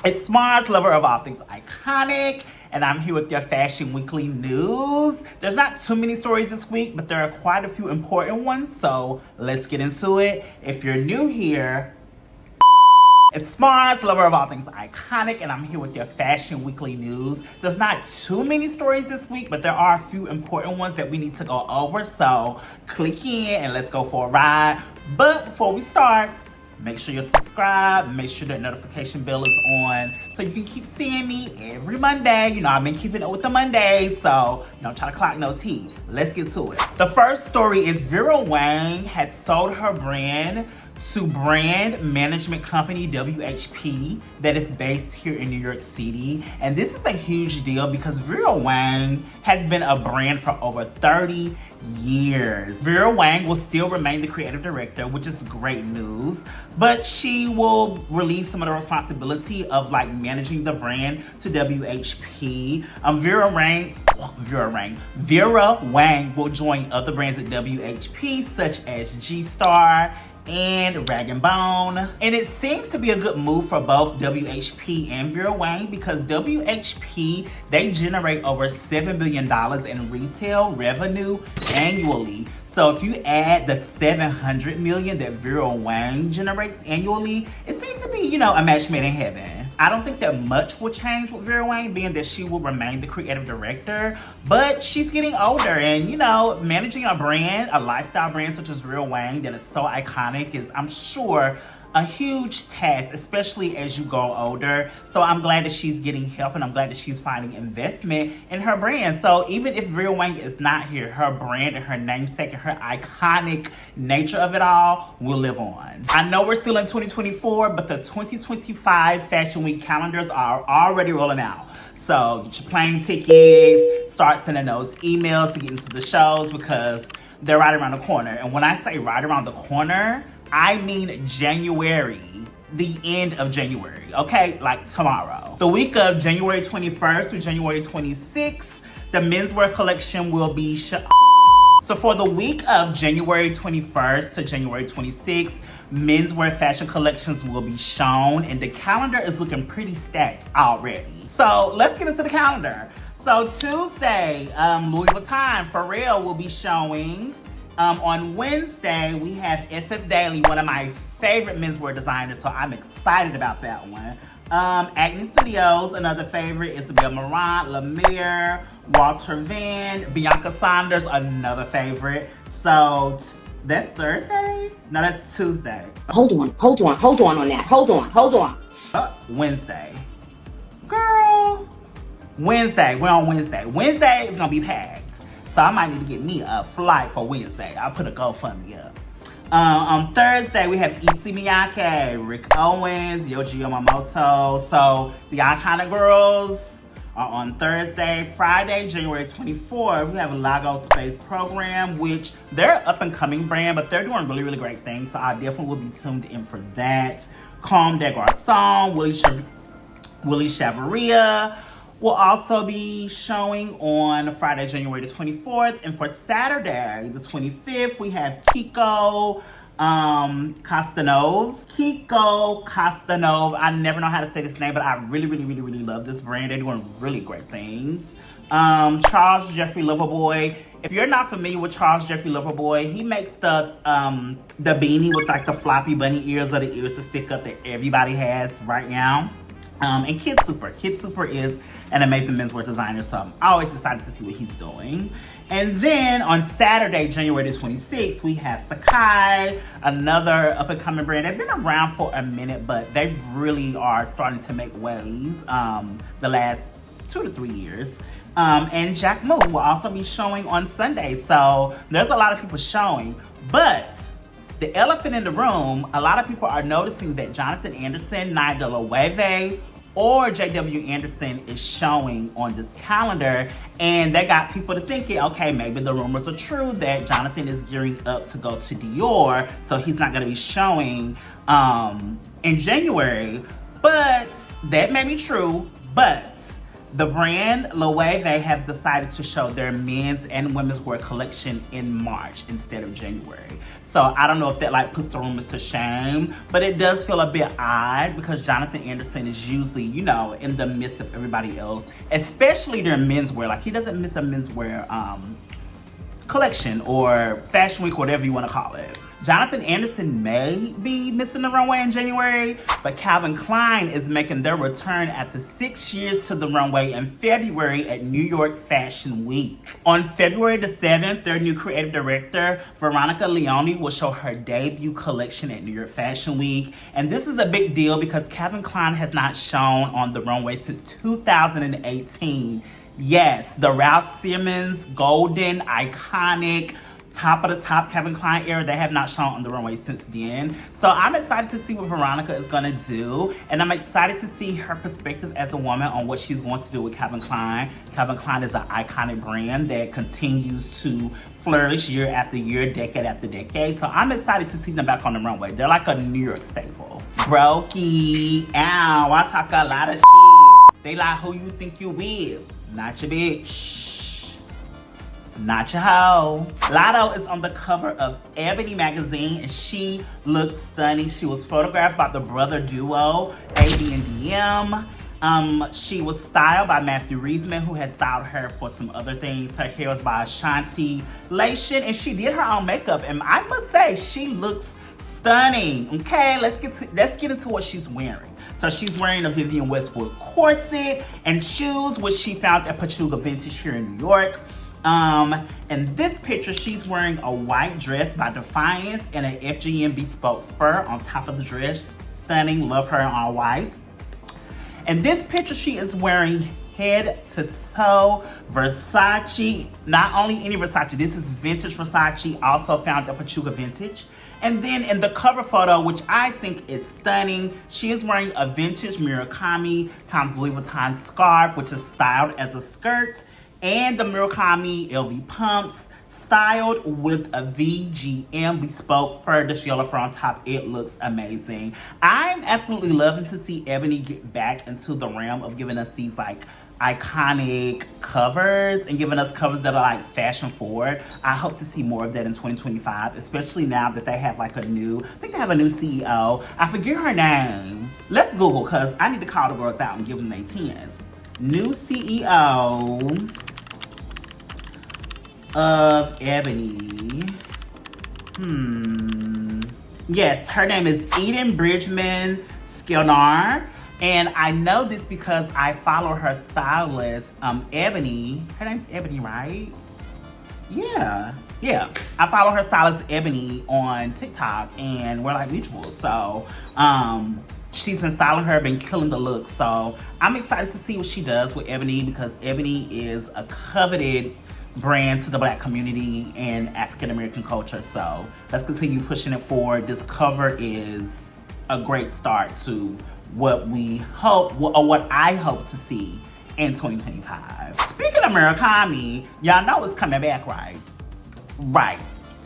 It's Mars, lover of all things iconic, and I'm here with your Fashion Weekly news. There's not too many stories this week, but there are quite a few important ones, so let's get into it. If you're new here, it's Mars, lover of all things iconic, and I'm here with your Fashion Weekly news. There's not too many stories this week, but there are a few important ones that we need to go over, so click in and let's go for a ride. But before we start, make sure you're subscribed, make sure that notification bell is on so you can keep seeing me every Monday. You know, I've been keeping it with the Mondays, so, try to clock no tea. Let's get to it. The first story is Vera Wang has sold her brand to brand management company WHP that is based here in New York City. And this is a huge deal because Vera Wang has been a brand for over 30 years. Vera Wang will still remain the creative director, which is great news, but she will relieve some of the responsibility of managing the brand to WHP. Vera Wang will join other brands at WHP such as G-Star and Rag & Bone. And it seems to be a good move for both WHP and Vera Wang because WHP, they generate over $7 billion in retail revenue annually. So if you add the $700 million that Vera Wang generates annually, it seems to be, a match made in heaven. I don't think that much will change with Vera Wang, being that she will remain the creative director, but she's getting older and, managing a brand, a lifestyle brand such as Vera Wang that is so iconic is, I'm sure, a huge task, especially as you grow older. So I'm glad that she's getting help and I'm glad that she's finding investment in her brand. So even if Vera Wang is not here, her brand and her namesake and her iconic nature of it all will live on. I know we're still in 2024, but the 2025 Fashion Week calendars are already rolling out. So get your plane tickets, start sending those emails to get into the shows because they're right around the corner. And when I say right around the corner, I mean January, the end of January, okay? Like tomorrow. The week of January 21st through January 26th, the menswear collection will be So for the week of January 21st to January 26th, menswear fashion collections will be shown and the calendar is looking pretty stacked already. So let's get into the calendar. So Tuesday, Louis Vuitton for real will be showing. On Wednesday, we have SS Daily, one of my favorite menswear designers, so I'm excited about that one. Acne Studios, another favorite, Isabel Marant, Lemire, Walter Van, Bianca Saunders, another favorite. So that's Thursday? No, that's Tuesday. Hold on on that. Hold on. Wednesday. Girl. Wednesday, we're on Wednesday. Wednesday is gonna be packed. So I might need to get me a flight for Wednesday. I'll put a GoFundMe up. On Thursday, we have Issey Miyake, Rick Owens, Yohji Yamamoto. So the Iconic Girls are on Thursday. Friday, January 24th, we have Lago Space Program, which they're an up-and-coming brand, but they're doing really, really great things. So I definitely will be tuned in for that. Comme des Garçons, Willie Chavaria will also be showing on Friday, January the 24th. And for Saturday, the 25th, we have Kiko Costanov. Kiko Costanov. I never know how to say this name, but I really, really, really, really love this brand. They're doing really great things. Charles Jeffrey Loverboy. If you're not familiar with Charles Jeffrey Loverboy, he makes the beanie with the floppy bunny ears or the ears to stick up that everybody has right now. And Kid Super. Kid Super is an amazing menswear designer, so I'm always excited to see what he's doing. And then on Saturday, January the 26th, we have Sacai, another up-and-coming brand. They've been around for a minute, but they really are starting to make waves the last 2 to 3 years. And Jack Moo will also be showing on Sunday. So there's a lot of people showing, but the elephant in the room, a lot of people are noticing that Jonathan Anderson, Nia De La Weve, or J.W. Anderson is showing on this calendar. And that got people to thinking, okay, maybe the rumors are true that Jonathan is gearing up to go to Dior, so he's not gonna be showing in January. But that may be true, but The brand Loewe, they have decided to show their men's and women's wear collection in March instead of January. So I don't know if that like puts the rumors to shame, but it does feel a bit odd because Jonathan Anderson is usually, you know, in the midst of everybody else, especially their menswear. Like he doesn't miss a menswear collection or fashion week, whatever you want to call it. Jonathan Anderson may be missing the runway in January, but Calvin Klein is making their return after 6 years to the runway in February at New York Fashion Week. On February the 7th, their new creative director, Veronica Leone, will show her debut collection at New York Fashion Week. And this is a big deal because Calvin Klein has not shown on the runway since 2018. Yes, the Ralph Simmons, golden, iconic, top of the top Calvin Klein era, they have not shown on the runway since then. So I'm excited to see what Veronica is gonna do, and I'm excited to see her perspective as a woman on what she's going to do with Calvin Klein. Calvin Klein is an iconic brand that continues to flourish year after year, decade after decade. So I'm excited to see them back on the runway. They're like a New York staple. Brokey, ow, I talk a lot of shit. They like who you think you is, not your bitch. Not your hoe. Lotto is on the cover of Ebony magazine and she looks stunning. She was photographed by the brother duo, AB and DM. She was styled by Matthew Reisman, who has styled her for some other things. Her hair was by Ashanti Lation, and she did her own makeup. And I must say, she looks stunning. Okay, let's get into what she's wearing. So she's wearing a Vivienne Westwood corset and shoes, which she found at Pachuga Vintage here in New York. In this picture, she's wearing a white dress by Defiance and an FGM bespoke fur on top of the dress. Stunning, love her in all white. In this picture, she is wearing head to toe Versace. Not only any Versace, this is vintage Versace, also found at Pachuga Vintage. And then in the cover photo, which I think is stunning, she is wearing a vintage Murakami times Louis Vuitton scarf, which is styled as a skirt, and the Murakami LV pumps, styled with a VGM bespoke fur, this yellow fur on top. It looks amazing. I'm absolutely loving to see Ebony get back into the realm of giving us these like iconic covers and giving us covers that are like fashion forward. I hope to see more of that in 2025, especially now that they have like I think they have a new CEO. I forget her name. Let's Google, because I need to call the girls out and give them their tens. New CEO of Ebony. Yes, her name is Eden Bridgman Skilnar. And I know this because I follow her stylist, Ebony. Her name's Ebony, right? Yeah. I follow her stylist, Ebony, on TikTok, and we're like mutuals. So, she's been styling her, been killing the look. So I'm excited to see what she does with Ebony, because Ebony is a coveted brand to the Black community and African American culture. So let's continue pushing it forward. This cover is a great start to what we hope, or what I hope to see in 2025. Speaking of Murakami, y'all know it's coming back, right? Right.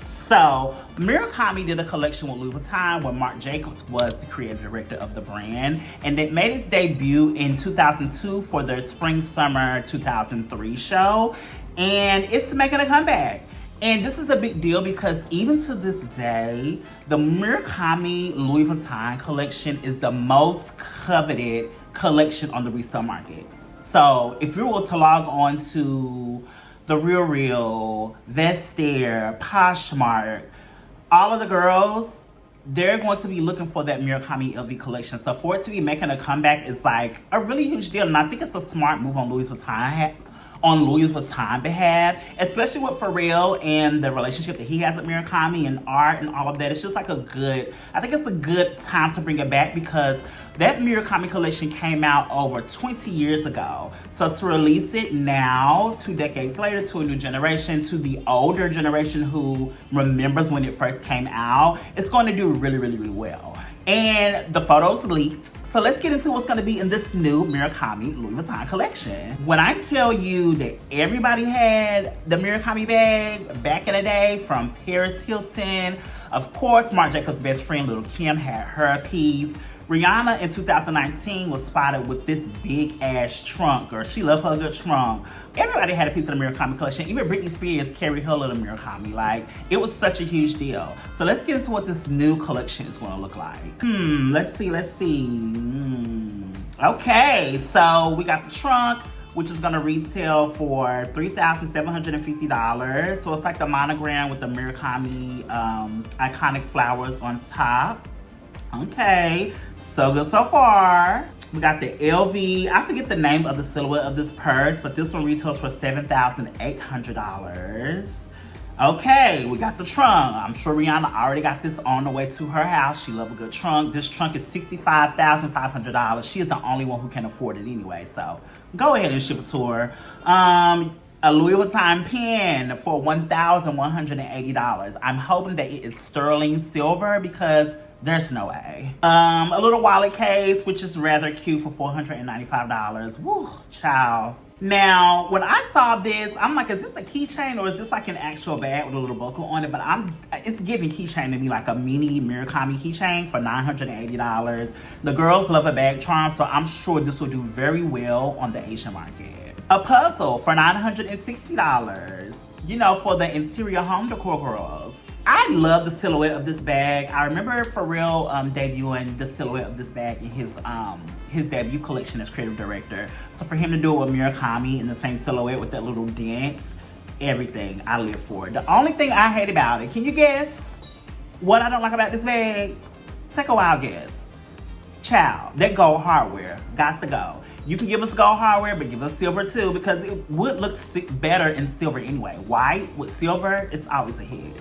So Murakami did a collection with Louis Vuitton when Marc Jacobs was the creative director of the brand, and it made its debut in 2002 for their Spring Summer 2003 show, and it's making a comeback. And this is a big deal because even to this day, the Murakami Louis Vuitton collection is the most coveted collection on the resale market. So if you were to log on to The RealReal, Vestiaire, Poshmark, all of the girls, they're going to be looking for that Murakami LV collection. So for it to be making a comeback is like a really huge deal. And I think it's a smart move on Louis Vuitton behalf, especially with Pharrell and the relationship that he has with Murakami and art and all of that. It's just like I think it's a good time to bring it back, because that Murakami collection came out over 20 years ago. So to release it now, 2 decades later, to a new generation, to the older generation who remembers when it first came out, it's going to do really, really, really well. And the photos leaked. So let's get into what's going to be in this new Murakami Louis Vuitton collection. When I tell you that everybody had the Murakami bag back in the day, from Paris Hilton, of course, Marc Jacobs' best friend, Lil' Kim, had her piece. Rihanna in 2019 was spotted with this big ass trunk, girl. She loved her good trunk. Everybody had a piece of the Murakami collection. Even Britney Spears carried her little Murakami. Like, it was such a huge deal. So let's get into what this new collection is gonna look like. Let's see. Okay, so we got the trunk, which is gonna retail for $3,750. So it's like the monogram with the Murakami iconic flowers on top. Okay, so good so far. We got the LV. I forget the name of the silhouette of this purse, but this one retails for $7,800. Okay, we got the trunk. I'm sure Rihanna already got this on the way to her house. She loves a good trunk. This trunk is $65,500. She is the only one who can afford it anyway, so go ahead and ship it to her. A Louis Vuitton pen for $1,180. I'm hoping that it is sterling silver because there's no way. A little wallet case, which is rather cute, for $495. Woo, child. Now, when I saw this, I'm like, is this a keychain or is this like an actual bag with a little buckle on it? But it's giving keychain to me, like a mini Murakami keychain for $980. The girls love a bag charm, so I'm sure this will do very well on the Asian market. A puzzle for $960, you know, for the interior home decor girls. I love the silhouette of this bag. I remember Pharrell debuting the silhouette of this bag in his debut collection as creative director. So for him to do it with Murakami in the same silhouette with that little dent, everything, I live for it. The only thing I hate about it, can you guess what I don't like about this bag? Take a wild guess. Child, that gold hardware, got to go. You can give us gold hardware, but give us silver too, because it would look better in silver anyway. White with silver, it's always a hit.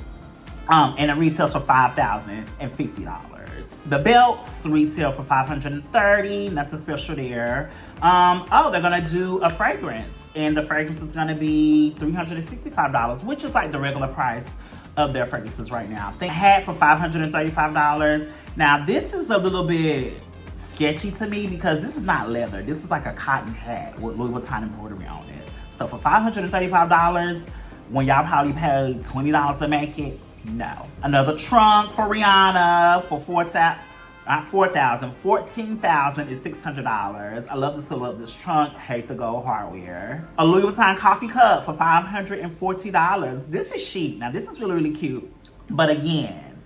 And it retails for $5,050. The belts retail for $530, nothing special there. They're gonna do a fragrance, and the fragrance is gonna be $365, which is like the regular price of their fragrances right now. They had for $535. Now this is a little bit sketchy to me because this is not leather. This is like a cotton hat with Louis Vuitton embroidery on it. So for $535, when y'all probably paid $20 to make it, no. Another trunk for Rihanna for $14,600. I love the silhouette of this trunk. Hate the gold hardware. A Louis Vuitton coffee cup for $540. This is chic. Now this is really, really cute. But again,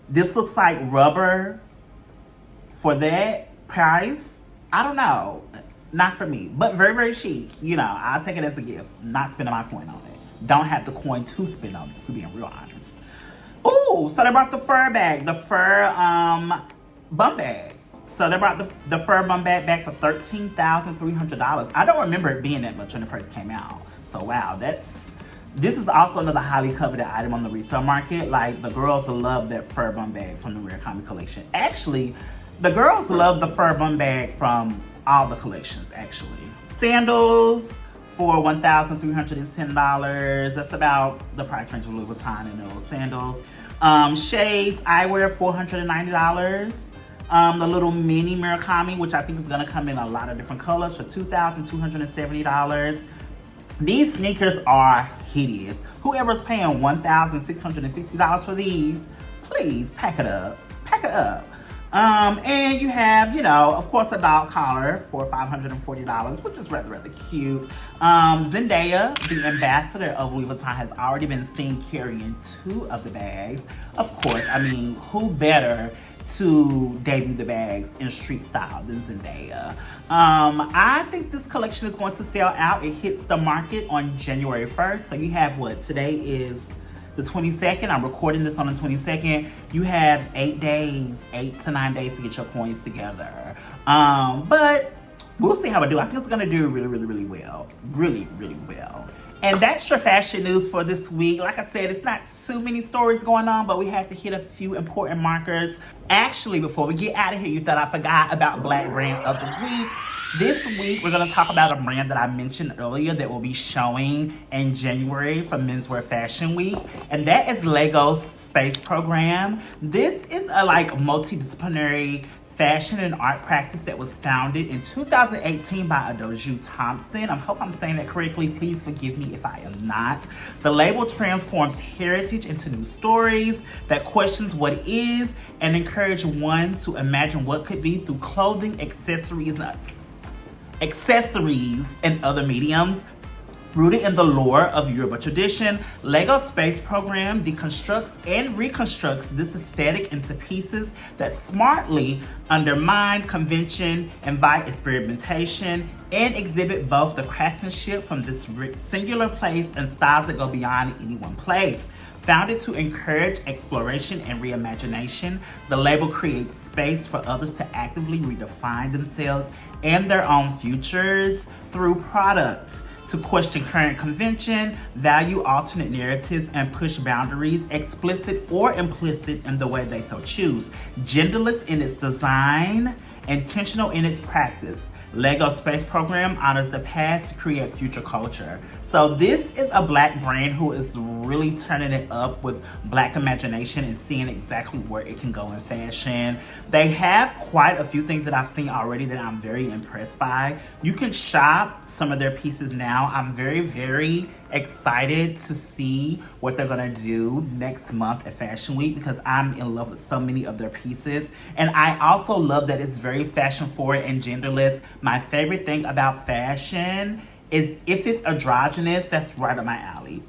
this looks like rubber for that price. I don't know. Not for me. But very, very chic. You know, I'll take it as a gift. Not spending my coin on it. Don't have the coin to spend on it, if we're being real honest. Ooh, so they brought the fur bag, the fur bum bag. So they brought the fur bum bag back for $13,300. I don't remember it being that much when it first came out. So wow, this is also another highly coveted item on the resale market. Like, the girls love that fur bum bag from the Murakami collection. Actually, the girls love the fur bum bag from all the collections, actually. Sandals for $1,310. That's about the price range of Louis Vuitton and those sandals. Shades, eyewear, $490. The little mini Murakami, which I think is gonna come in a lot of different colors, for $2,270. These sneakers are hideous. Whoever's paying $1,660 for these, please pack it up. Pack it up. And you have, you know, of course, a dog collar for $540, which is rather, rather cute. Zendaya, the ambassador of Louis Vuitton, has already been seen carrying 2 of the bags. Of course, I mean, who better to debut the bags in street style than Zendaya? I think this collection is going to sell out. It hits the market on January 1st. So you have what? Today is the 22nd. I'm recording this on the 22nd. You have 8 to 9 days to get your coins together. But we'll see how it do. I think it's gonna do really, really, really well. Really, really well. And that's your fashion news for this week. Like I said, it's not too many stories going on, but we had to hit a few important markers. Actually, before we get out of here, you thought I forgot about Black Brand of the Week. This week, we're going to talk about a brand that I mentioned earlier that will be showing in January for Menswear Fashion Week, and that is Lego's Space Program. This is a multidisciplinary fashion and art practice that was founded in 2018 by Adoju Thompson. I hope I'm saying that correctly. Please forgive me if I am not. The label transforms heritage into new stories that questions what is and encourage one to imagine what could be through clothing, accessories, and other mediums. Rooted in the lore of Yoruba tradition, Lego Space Program deconstructs and reconstructs this aesthetic into pieces that smartly undermine convention, invite experimentation, and exhibit both the craftsmanship from this singular place and styles that go beyond any one place. Founded to encourage exploration and reimagination, the label creates space for others to actively redefine themselves and their own futures through products, to question current convention, value alternate narratives, and push boundaries, explicit or implicit, in the way they so choose. Genderless in its design, intentional in its practice, Lego Space Program honors the past to create future culture. So this is a Black brand who is really turning it up with Black imagination and seeing exactly where it can go in fashion. They have quite a few things that I've seen already that I'm very impressed by. You can shop some of their pieces now. I'm very, very excited to see what they're gonna do next month at Fashion Week because I'm in love with so many of their pieces. And I also love that it's very fashion forward and genderless. My favorite thing about fashion is if it's androgynous, that's right up my alley.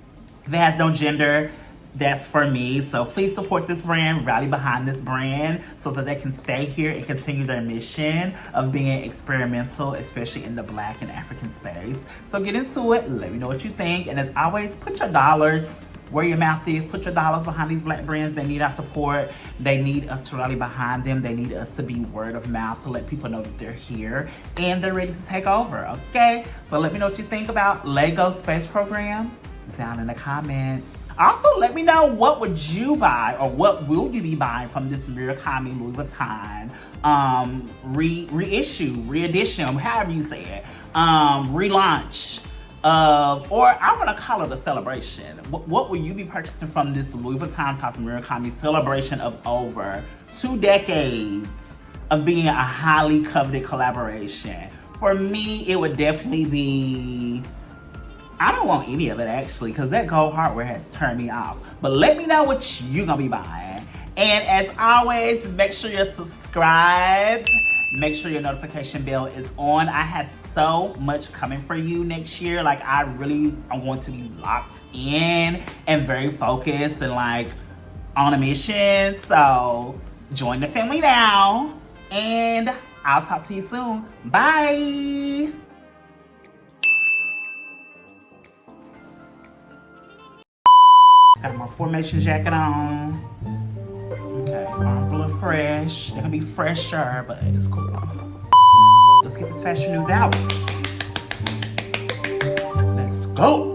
If it has no gender, that's for me. So please support this brand, rally behind this brand so that they can stay here and continue their mission of being experimental, especially in the Black and African space. So get into it, let me know what you think. And as always, put your dollars where your mouth is. Put your dollars behind these Black brands. They need our support. They need us to rally behind them. They need us to be word of mouth to let people know that they're here and they're ready to take over, okay? So let me know what you think about Lego Space Program down in the comments. Also, let me know what would you buy or what will you be buying from this Murakami Louis Vuitton reedition, however you say it, relaunch. Or I'm gonna call it a celebration. What will you be purchasing from this Louis Vuitton x Murakami celebration of over 2 decades of being a highly coveted collaboration? For me, it would definitely be, I don't want any of it actually, because that gold hardware has turned me off. But let me know what you're gonna be buying. And as always, make sure you're subscribed. Make sure your notification bell is on. I have so much coming for you next year. Like, I really am going to be locked in and very focused and like on a mission. So join the family now. And I'll talk to you soon. Bye. Got my formation jacket on. Okay, arms a little fresh. They're gonna be fresher, but it's cool. Let's get this fashion news out. Let's go.